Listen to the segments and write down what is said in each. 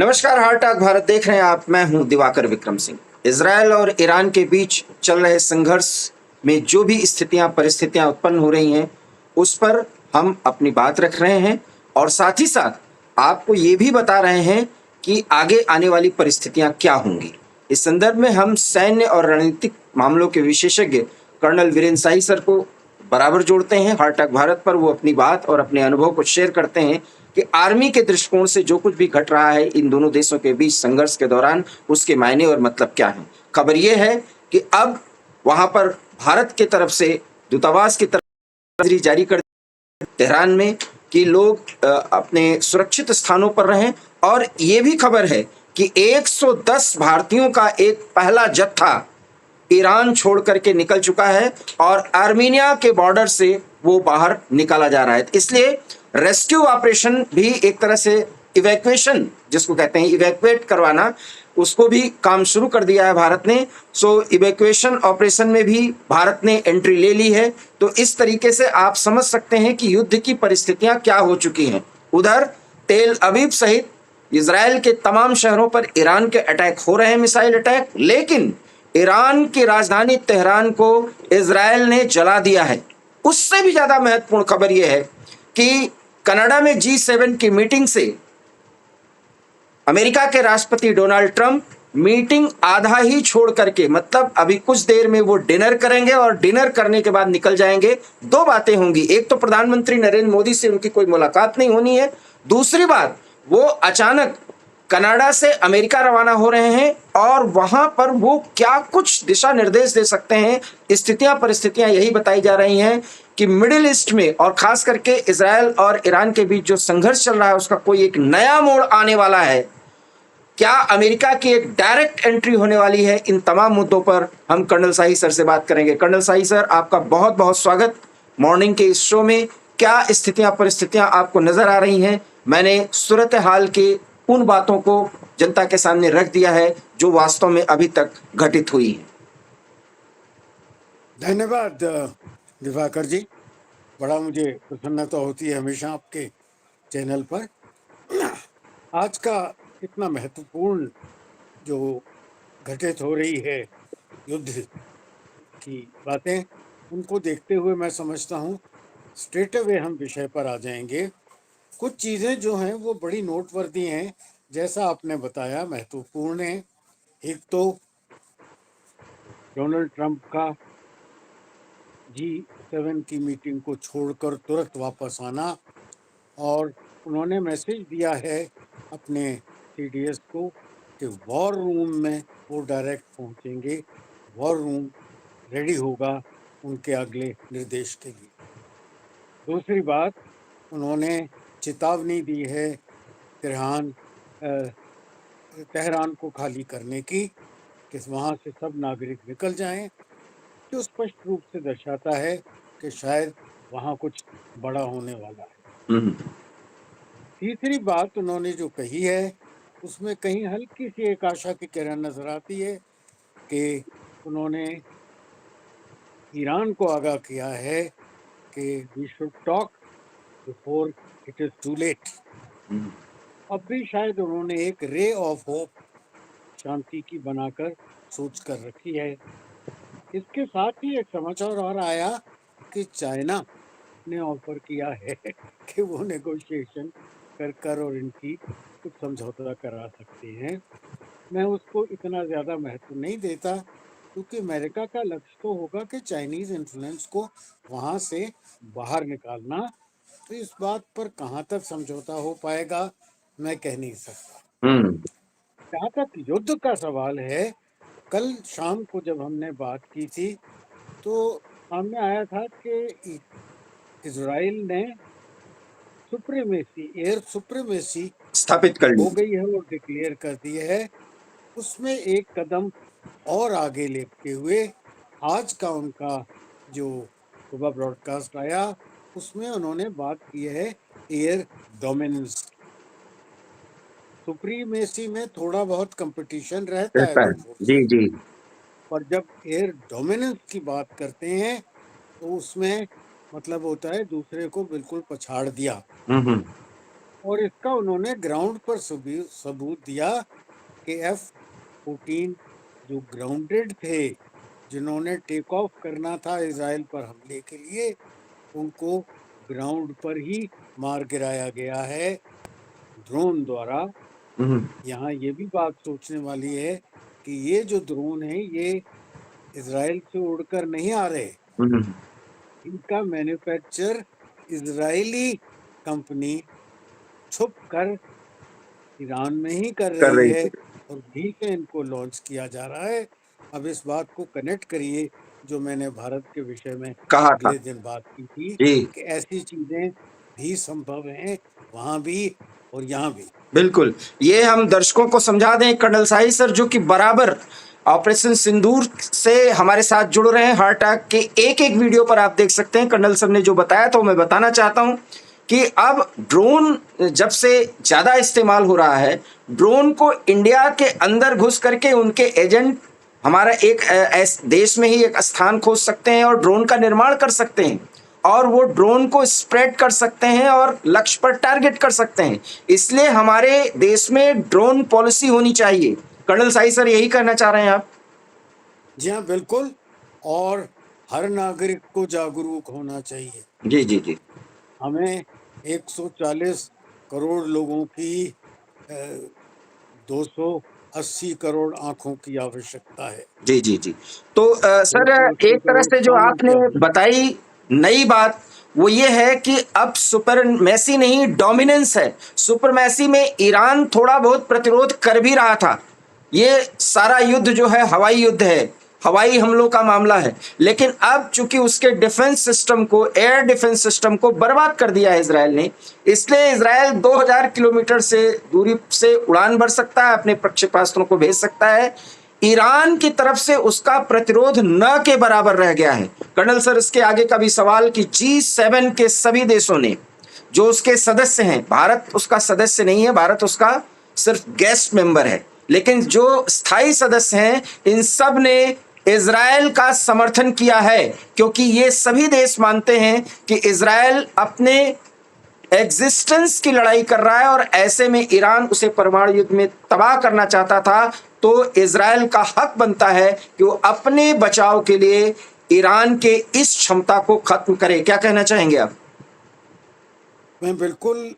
नमस्कार, heart talk Bharat देख रहे हैं आप। मैं हूं दिवाकर विक्रम सिंह। इजरायल और ईरान के बीच चल रहे संघर्ष में जो भी परिस्थितियां उत्पन्न हो रही हैं उस पर हम अपनी बात रख रहे हैं और साथ ही साथ आपको ये भी बता रहे हैं कि आगे आने वाली परिस्थितियां क्या होंगी। इस संदर्भ में हम सैन्य और रणनीतिक मामलों के विशेषज्ञ कर्नल वीरेंद्र शाही सर को बराबर जोड़ते हैं। हार्ट टॉक भारत पर वो अपनी बात और अपने अनुभव को शेयर करते हैं कि आर्मी के दृष्टिकोण से जो कुछ भी घट रहा है इन दोनों देशों के बीच संघर्ष के दौरान उसके मायने और मतलब क्या है। खबर यह है कि अब वहां पर भारत की तरफ से दूतावास की तरफ जारी कर तेहरान में कि लोग अपने सुरक्षित स्थानों पर रहें। और ये भी खबर है कि 110 भारतीयों का एक पहला जत्था ईरान छोड़ करके निकल चुका है और आर्मीनिया के बॉर्डर से वो बाहर निकाला जा रहा है। इसलिए रेस्क्यू ऑपरेशन भी एक तरह से इवैक्यूएशन जिसको कहते हैं इवैक्यूएट करवाना, उसको भी काम शुरू कर दिया है भारत ने। सो इवैक्यूएशन ऑपरेशन में भी भारत ने एंट्री ले ली है। तो इस तरीके से आप समझ सकते हैं कि युद्ध की परिस्थितियां क्या हो चुकी हैं। उधर तेल अवीव सहित इजराइल के तमाम शहरों पर ईरान के अटैक हो रहे हैं, मिसाइल अटैक, लेकिन ईरान की राजधानी तेहरान को इजराइल ने जला दिया है। उससे भी ज्यादा महत्वपूर्ण खबर यह है कि कनाडा में G7 की मीटिंग से अमेरिका के राष्ट्रपति डोनाल्ड ट्रंप मीटिंग आधा ही छोड़ करके, मतलब अभी कुछ देर में वो डिनर करेंगे और डिनर करने के बाद निकल जाएंगे। दो बातें होंगी, एक तो प्रधानमंत्री नरेंद्र मोदी से उनकी कोई मुलाकात नहीं होनी है, दूसरी बात वो अचानक कनाडा से अमेरिका रवाना हो रहे हैं और वहां पर वो क्या कुछ दिशा निर्देश दे सकते हैं। परिस्थितियां यही बताई जा रही हैं कि मिडिल ईस्ट में और खास करके इजराइल और ईरान के बीच जो संघर्ष चल रहा है उसका कोई एक नया मोड़ आने वाला है। क्या अमेरिका की एक डायरेक्ट एंट्री होने वाली है? इन तमाम मुद्दों पर हम कर्नल शाही सर से बात करेंगे। कर्नल शाही सर, आपका बहुत बहुत स्वागत मॉर्निंग के इस शो में। क्या परिस्थितियां आपको नजर आ रही हैं? मैंने सूरत हाल के उन बातों को जनता के सामने रख दिया है जो वास्तव में अभी तक घटित हुई है। धन्यवाद दिवाकर जी, बड़ा मुझे प्रसन्नता होती है हमेशा आपके चैनल पर। आज का इतना महत्वपूर्ण जो घटित हो रही है युद्ध की बातें, उनको देखते हुए मैं समझता हूँ स्ट्रेट अवे हम विषय पर आ जाएंगे। कुछ चीज़ें जो हैं वो बड़ी नोटवर्दी हैं, जैसा आपने बताया महत्वपूर्ण है। एक तो डोनाल्ड ट्रंप का G7 की मीटिंग को छोड़कर तुरंत वापस आना, और उन्होंने मैसेज दिया है अपने CDS को कि वॉर रूम में वो डायरेक्ट पहुंचेंगे, वॉर रूम रेडी होगा उनके अगले निर्देश के लिए। दूसरी बात, उन्होंने चेतावनी दी है तेहरान को खाली करने की, कि वहाँ से सब नागरिक निकल जाएं, जो स्पष्ट रूप से दर्शाता है कि शायद वहाँ कुछ बड़ा होने वाला है। तीसरी बात उन्होंने जो कही है उसमें कहीं हल्की सी एक आशा की किरण नजर आती है कि उन्होंने ईरान को आगाह किया है कि we should talk before it is too late. अब भी शायद उन्होंने एक रे ऑफ होप, शांति की बनाकर सोच कर रखी है। इसके साथ ही एक समाचार और आया कि चाइना ने ऑफर किया है कि वो नेगोशिएशन कर और इनकी कुछ समझौता करा सकते हैं। मैं उसको इतना ज़्यादा महत्व नहीं देता, क्योंकि अमेरिका का लक्ष्य तो होगा कि चाइनीज़ इन्फ्लुएंस को वहाँ से बाहर निकालना। तो इस बात पर कहाँ तक समझौता हो पाएगा मैं कह नहीं सकता। जहाँ तक युद्ध का सवाल है, कल शाम को जब हमने बात की थी तो सामने आया था कि इजराइल ने एयर सुप्रीमेसी स्थापित कर ली हो गई है और डिक्लेयर कर दी है। उसमें एक कदम और आगे लेते हुए आज का उनका जो सुबह ब्रॉडकास्ट आया उसमें उन्होंने बात की है एयर डोमिनेंस। सुप्रीमेसी में थोड़ा बहुत कंपटीशन रहता है दो फोर्स, जी जी, पर जब एयर डोमिनेंस की बात करते हैं तो उसमें मतलब होता है दूसरे को बिल्कुल पछाड़ दिया। और इसका उन्होंने ग्राउंड पर सबूत दिया कि F-14 जो ग्राउंडेड थे, जिन्होंने टेक ऑफ करना था इजराइल पर हमले के लिए, उनको ग्राउंड पर ही मार गिराया गया है ड्रोन द्वारा। हम्म, यहाँ ये भी बात सोचने वाली है कि ये जो ड्रोन है ये इजराइल से उड़कर नहीं आ रहे, हम्म, इनका मैन्युफैक्चर इजरायली कंपनी छुप कर ईरान में ही कर कर रही रही है थी। और वहीं से इनको लॉन्च किया जा रहा है। अब इस बात को कनेक्ट करिए जो मैंने भारत के विषय में कहा था। अगले दिन बात की थी जी, कि ऐसी चीजें भी संभव हैं वहां भी और यहाँ भी। बिल्कुल। ये हम दर्शकों को समझा दें, कर्नल शाही सर जो कि बराबर ऑपरेशन सिंदूर से हमारे साथ जुड़ रहे हैं, हार्ट अटैक के एक एक वीडियो पर आप देख सकते हैं। कर्नल सर ने जो बताया तो मैं बताना चाहता हूं कि अब ड्रोन जब से ज्यादा इस्तेमाल हो रहा है, ड्रोन को इंडिया के अंदर घुस करके उनके एजेंट हमारा एक देश में ही एक स्थान खोज सकते हैं और ड्रोन का निर्माण कर सकते हैं और वो ड्रोन को स्प्रेड कर सकते हैं और लक्ष्य पर टारगेट कर सकते हैं। इसलिए हमारे देश में ड्रोन पॉलिसी होनी चाहिए। कर्नल साई सर यही कहना चाह रहे हैं आप? जी हाँ, बिल्कुल। और हर नागरिक को जागरूक होना चाहिए। जी जी जी। हमें 140 करोड़ लोगों की 280 करोड़ आंखों की आवश्यकता है। जी जी जी। तो सर 280 एक तरह करोड़ से जो कानों आपने की आवश्यकता। बताई नई बात वो ये है कि अब सुपरमैसी नहीं डोमिनेंस है। सुपरमैसी में ईरान थोड़ा बहुत प्रतिरोध कर भी रहा था। ये सारा युद्ध जो है हवाई युद्ध है, हवाई हमलों का मामला है, लेकिन अब चूंकि उसके डिफेंस सिस्टम को, एयर डिफेंस सिस्टम को बर्बाद कर दिया है इसराइल ने, इसलिए इसराइल 2000 किलोमीटर से दूरी से उड़ान भर सकता है, अपने प्रक्षेपास्त्रों को भेज सकता है। ईरान की तरफ से उसका प्रतिरोध न के बराबर रह गया है। कर्नल सर इसके आगे का भी सवाल कि G7 के सभी देशों ने जो उसके सदस्य हैं, भारत उसका सदस्य नहीं है, भारत उसका सिर्फ गेस्ट मेंबर है, लेकिन जो स्थायी सदस्य हैं इन सब ने इजराइल का समर्थन किया है, क्योंकि ये सभी देश मानते हैं कि इजराइल अपने एग्जिस्टेंस की लड़ाई कर रहा है और ऐसे में ईरान उसे परमाणु युद्ध में तबाह करना चाहता था। तो इजराइल का हक बनता है कि वो अपने बचाव के लिए ईरान के इस क्षमता को खत्म करे। क्या कहना चाहेंगे आप? मैं बिल्कुल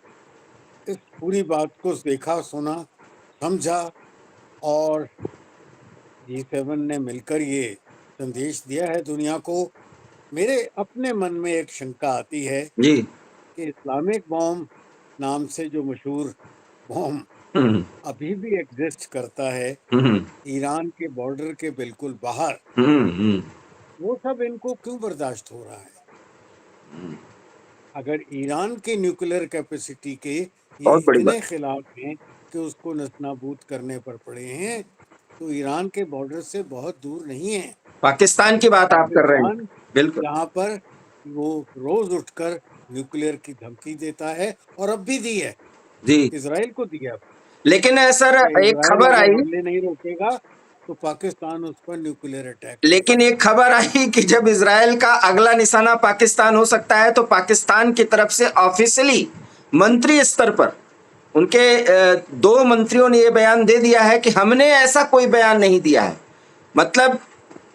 इस पूरी बात को देखा, सुना, समझा और G7 ने मिलकर ये संदेश दिया है दुनिया को। मेरे अपने मन में एक शंका आती है जी। कि इस्लामिक बॉम्ब नाम से जो मशहूर बॉम्ब हम्म, अभी भी एग्जिस्ट करता है हम्म, ईरान के बॉर्डर के बिल्कुल बाहर, हम्म। वो सब इनको क्यों बर्दाश्त हो रहा है? अगर ईरान की न्यूक्लियर कैपेसिटी के ये बहुत बड़ी बात। इतने खिलाफ हैं कि उसको नस्तानाबूद करने पर पड़े हैं, तो ईरान के बॉर्डर से बहुत दूर नहीं है पाकिस्तान की बात आप कर रहे हैं। पाकिस्तान, बिल्कुल। जहाँ पर वो रोज उठकर न्यूक्लियर की धमकी देता है और अब भी दी है, जी। इजराइल को दी है लेकिन सर कि एक इजराइल खबर अगर आई, हमले नहीं रोकेगा तो पाकिस्तान उस पर न्यूक्लियर अटैक लेकिन करेगा। एक खबर आई कि जब इजराइल का अगला निशाना पाकिस्तान हो सकता है तो पाकिस्तान की तरफ से ऑफिशियली मंत्री स्तर पर उनके दो मंत्रियों ने यह बयान दे दिया है कि हमने ऐसा कोई बयान नहीं दिया है। मतलब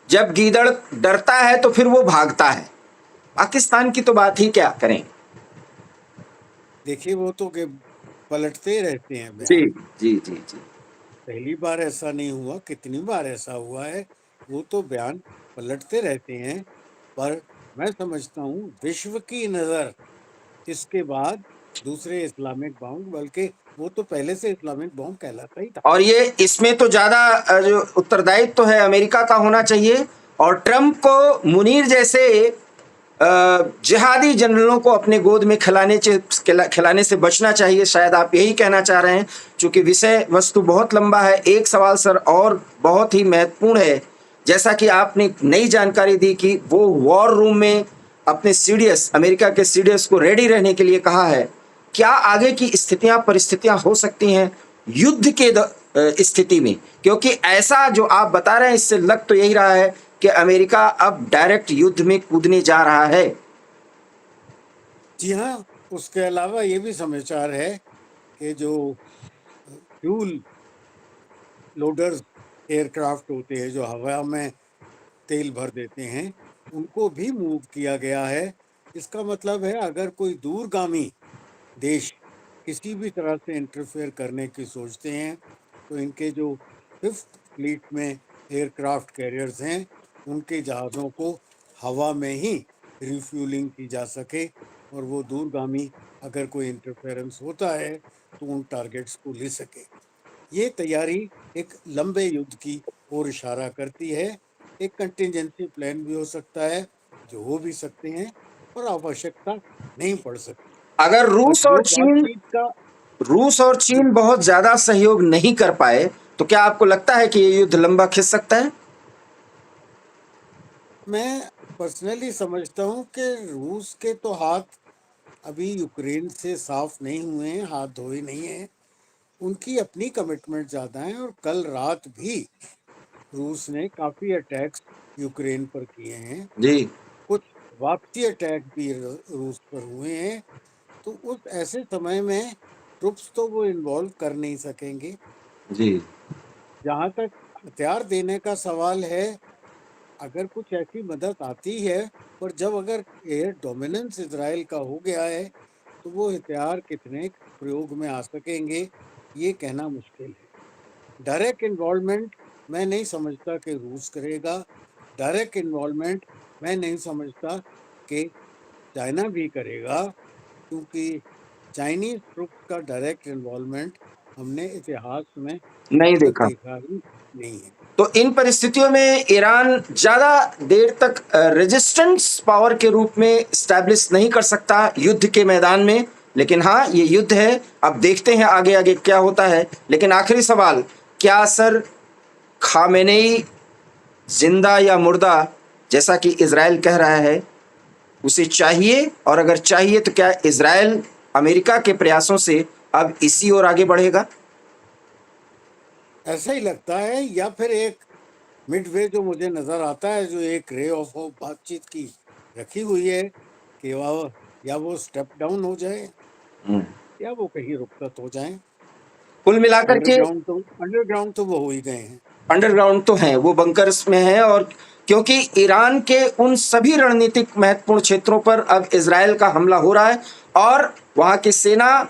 जब गीदड़ डरता है तो फिर वो भागता है। पाकिस्तान की तो बात ही क्या करें। देखिए, वो तो के पलटते रहते हैं जी बयान। जी जी जी। पहली बार ऐसा नहीं हुआ, कितनी बार ऐसा हुआ है। वो तो बयान पलटते रहते हैं। पर मैं समझता हूँ विश्व की नज़र इसके बाद दूसरे इस्लामिक बॉम्ब, बल्कि वो तो पहले से इस्लामिक बॉम्ब कहलाता ही था। और ये इसमें तो ज्यादा जो उत्तरदायित्व तो है अमेरिका का होना चाहिए और ट्रंप को मुनीर जैसे जिहादी जनरलों को अपने गोद में खिलाने से बचना चाहिए। शायद आप यही कहना चाह रहे हैं। चूंकि विषय वस्तु बहुत लंबा है, एक सवाल सर और बहुत ही महत्वपूर्ण है। जैसा कि आपने नई जानकारी दी कि वो वॉर रूम में अपने सीडीएस, अमेरिका के सीडीएस को रेडी रहने के लिए कहा है। क्या आगे की स्थितियां परिस्थितियां हो सकती हैं युद्ध के स्थिति में? क्योंकि ऐसा जो आप बता रहे हैं इससे लग तो यही रहा है कि अमेरिका अब डायरेक्ट युद्ध में कूदने जा रहा है। जी हाँ, उसके अलावा ये भी समाचार है के जो फ्यूल लोडर्स एयरक्राफ्ट होते हैं जो हवा में तेल भर देते हैं, उनको भी मूव किया गया है। इसका मतलब है अगर कोई दूरगामी देश किसी भी तरह से इंटरफेयर करने की सोचते हैं, तो इनके जो फिफ्थ फ्लीट में एयरक्राफ्ट कैरियर्स हैं, उनके जहाज़ों को हवा में ही रिफ्यूलिंग की जा सके और वो दूरगामी अगर कोई इंटरफेरेंस होता है तो उन टारगेट्स को ले सके। ये तैयारी एक लंबे युद्ध की ओर इशारा करती है। एक कंटिजेंसी प्लान भी हो सकता है, जो हो भी सकते हैं, और आवश्यकता नहीं पड़ सकती। अगर पर रूस जो और चीन बातचीत का जी, बहुत ज्यादा सहयोग नहीं कर पाए तो क्या आपको लगता है कि ये युद्ध लंबा खिंच सकता है? मैं पर्सनली समझता हूँ कि रूस के तो हाथ अभी यूक्रेन से साफ नहीं हुए हैं, हाथ धोए नहीं हैं। उनकी अपनी कमिटमेंट ज़्यादा है, और कल रात भी रूस ने काफ़ी अटैक्स यूक्रेन पर किए हैं। जी कुछ वापसी अटैक भी रूस पर हुए हैं। तो उस ऐसे समय में ट्रुप्स तो वो इन्वॉल्व कर नहीं सकेंगे। जी जहाँ तक हथियार देने का सवाल है, अगर कुछ ऐसी मदद आती है, पर जब अगर एयर डोमिनेंस इजराइल का हो गया है, तो वो हथियार कितने प्रयोग में आ सकेंगे, ये कहना मुश्किल है। डायरेक्ट इन्वॉल्वमेंट मैं नहीं समझता कि रूस करेगा। डायरेक्ट इन्वॉल्वमेंट मैं नहीं समझता कि चाइना भी करेगा, क्योंकि चाइनीज ट्रुप्स का डायरेक्ट इन्वॉल्वमेंट हमने इतिहास में अब नहीं तक देखा। देखा ही नहीं है। तो इन परिस्थितियों में ईरान ज्यादा देर तक रेजिस्टेंस पावर के रूप में स्टैब्लिश नहीं कर सकता युद्ध के मैदान में। लेकिन हाँ, ये युद्ध है, अब देखते हैं आगे आगे क्या होता है। लेकिन आखिरी सवाल, क्या सर खामेनेई जिंदा या मुर्दा जैसा कि इजराइल कह रहा है उसे चाहिए, और अगर चाहिए तो क्या इजराइल अमेरिका के प्रयासों से अब इसी ओर आगे बढ़ेगा? ऐसा ही लगता है, या फिर एक मिडवे जो मुझे नजर आता है, जो एक रे ऑफ होप बातचीत की रखी हुई है, कि वह या वो स्टेप डाउन हो जाए या वो कहीं रुखसत हो जाए। कुल मिलाकर के अंडरग्राउंड तो वो हो ही गए हैं। अंडरग्राउंड तो हैं, वो बंकर्स में हैं। और क्योंकि ईरान के उन सभी रणनीतिक महत्वपूर्ण क्षेत्रों पर अब इजराइल का हमला हो रहा है, और वहाँ की सेना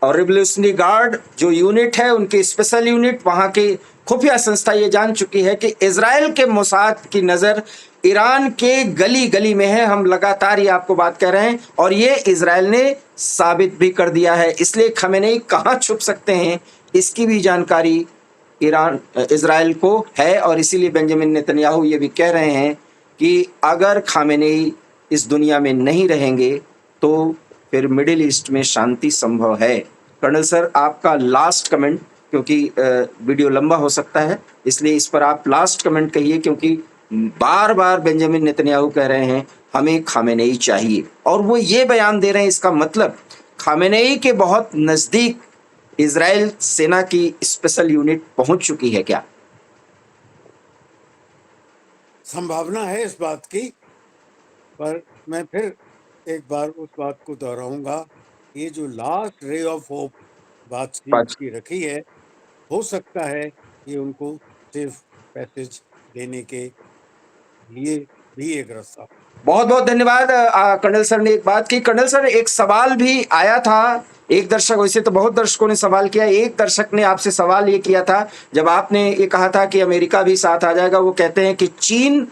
और रिवोल्यूशनरी गार्ड जो यूनिट है, उनकी स्पेशल यूनिट, वहाँ की खुफिया संस्था ये जान चुकी है कि इजराइल के मोसाद की नज़र ईरान के गली गली में है। हम लगातार ये आपको बात कह रहे हैं, और ये इजराइल ने साबित भी कर दिया है। इसलिए खमेनेई कहाँ छुप सकते हैं, इसकी भी जानकारी इजराइल को है। और इसीलिए बेंजामिन नेतन्याहू ये भी कह रहे हैं कि अगर खामेनेई इस दुनिया में नहीं रहेंगे तो फिर मिडिल ईस्ट में शांति संभव है। कर्नल सर, आपका लास्ट कमेंट, क्योंकि वीडियो लंबा हो सकता है, इसलिए इस पर आप लास्ट कमेंट कहिए, क्योंकि बार बार बेंजामिन नेतन्याहू कह रहे हैं हमें खामेनेई चाहिए, और वो ये बयान दे रहे हैं। इसका मतलब खामेनेई के बहुत नजदीक इजराइल सेना की स्पेशल यूनिट पहुंच चुकी है क्या? संभावना है इस बात की, पर मैं फिर एक बार उस बात को दोहराऊंगा, ये जो लास्ट रे ऑफ होप बातचीत की रखी है, हो सकता है ये उनको सिर्फ पैसेज देने के लिए भी एक रास्ता। बहुत बहुत धन्यवाद। कर्नल सर ने एक बात की। कर्नल सर, एक सवाल भी आया था, एक दर्शक, वैसे तो बहुत दर्शकों ने सवाल किया, एक दर्शक ने आपसे सवाल ये किया था जब आपने ये कहा था कि अमेरिका भी साथ आ जाएगा। वो कहते हैं कि चीन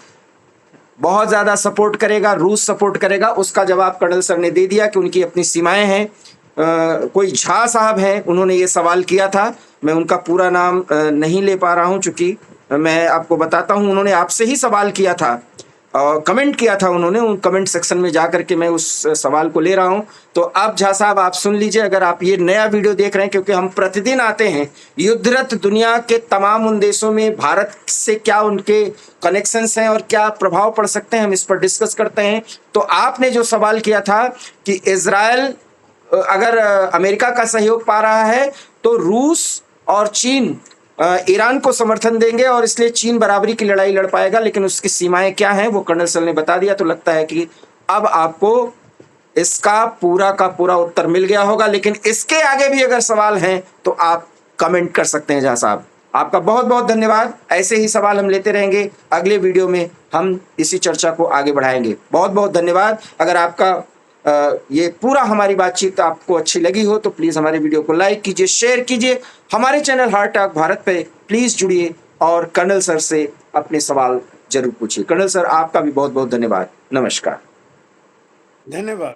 बहुत ज्यादा सपोर्ट करेगा, रूस सपोर्ट करेगा। उसका जवाब कर्नल सर ने दे दिया कि उनकी अपनी सीमाएं हैं। कोई झा साहब हैं, उन्होंने ये सवाल किया था। मैं उनका पूरा नाम नहीं ले पा रहा हूं, चूंकि मैं आपको बताता हूं, उन्होंने आपसे ही सवाल किया था, कमेंट किया था उन्होंने। उन कमेंट सेक्शन में जा करके मैं उस सवाल को ले रहा हूं। तो अब झा साहब आप सुन लीजिए, अगर आप ये नया वीडियो देख रहे हैं, क्योंकि हम प्रतिदिन आते हैं युद्धरत दुनिया के तमाम उन देशों में भारत से क्या उनके कनेक्शंस हैं और क्या प्रभाव पड़ सकते हैं, हम इस पर डिस्कस करते हैं। तो आपने जो सवाल किया था कि इजराइल अगर अमेरिका का सहयोग पा रहा है तो रूस और चीन ईरान को समर्थन देंगे, और इसलिए चीन बराबरी की लड़ाई लड़ पाएगा। लेकिन उसकी सीमाएं क्या हैं वो कर्नल सर ने बता दिया। तो लगता है कि अब आपको इसका पूरा का पूरा उत्तर मिल गया होगा, लेकिन इसके आगे भी अगर सवाल हैं तो आप कमेंट कर सकते हैं जहाँ साहब। आपका बहुत बहुत धन्यवाद। ऐसे ही सवाल हम लेते रहेंगे। अगले वीडियो में हम इसी चर्चा को आगे बढ़ाएंगे। बहुत बहुत धन्यवाद। अगर आपका ये पूरा हमारी बातचीत आपको अच्छी लगी हो तो प्लीज़ हमारे वीडियो को लाइक कीजिए, शेयर कीजिए। हमारे चैनल हार्ट टॉक भारत पे प्लीज़ जुड़िए और कर्नल सर से अपने सवाल जरूर पूछिए। कर्नल सर, आपका भी बहुत बहुत धन्यवाद। नमस्कार। धन्यवाद।